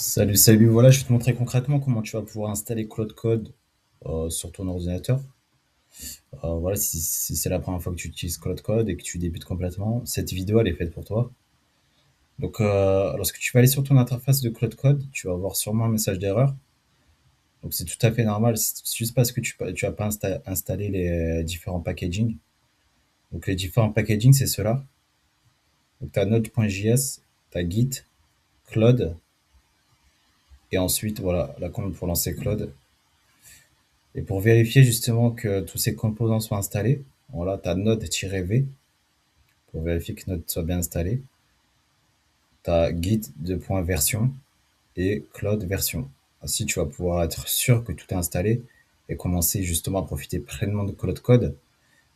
Salut, salut, voilà, je vais te montrer concrètement comment tu vas pouvoir installer Cloud Code sur ton ordinateur. Voilà, si c'est la première fois que tu utilises Cloud Code et que tu débutes complètement, cette vidéo elle est faite pour toi. Donc, lorsque tu vas aller sur ton interface de Cloud Code, tu vas avoir sûrement un message d'erreur. Donc, c'est tout à fait normal, c'est juste parce que tu as pas installé les différents packaging. Donc, les différents packaging, c'est cela. Donc, tu as Node.js, tu as Git, Cloud, et ensuite, voilà, la commande pour lancer Cloud. Et pour vérifier justement que tous ces composants soient installés, voilà, tu as node-v pour vérifier que Node soit bien installé. Tu as git version et cloud version. Ainsi, tu vas pouvoir être sûr que tout est installé et commencer justement à profiter pleinement de Cloud Code.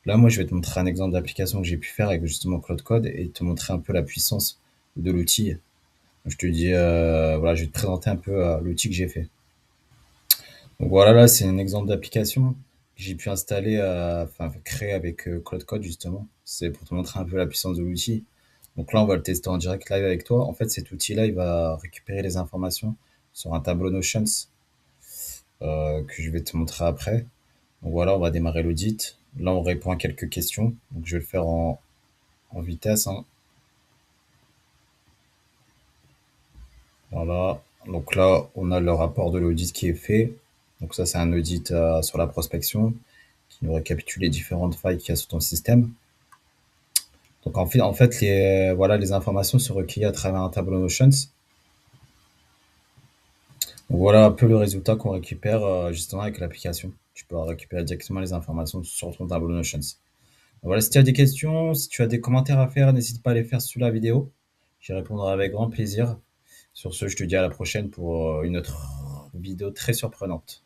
Là, moi, je vais te montrer un exemple d'application que j'ai pu faire avec justement Cloud Code et te montrer un peu la puissance de l'outil. Je te dis, voilà, je vais te présenter un peu l'outil que j'ai fait. Donc voilà, là, c'est un exemple d'application que j'ai pu installer, enfin créer avec Cloud Code justement. C'est pour te montrer un peu la puissance de l'outil. Donc là, on va le tester en direct live avec toi. En fait, cet outil-là, il va récupérer les informations sur un tableau Notions que je vais te montrer après. Donc voilà, on va démarrer l'audit. Là, on répond à quelques questions. Donc je vais le faire en vitesse, hein. Voilà. Donc là, on a le rapport de l'audit qui est fait. Donc ça, c'est un audit sur la prospection qui nous récapitule les différentes failles qu'il y a sur ton système. Donc en fait voilà, les informations sont recueillies à travers un tableau Notions. Donc voilà un peu le résultat qu'on récupère justement avec l'application. Tu peux récupérer directement les informations sur ton tableau Notions. Donc voilà, si tu as des questions, si tu as des commentaires à faire, n'hésite pas à les faire sous la vidéo. J'y répondrai avec grand plaisir. Sur ce, je te dis à la prochaine pour une autre vidéo très surprenante.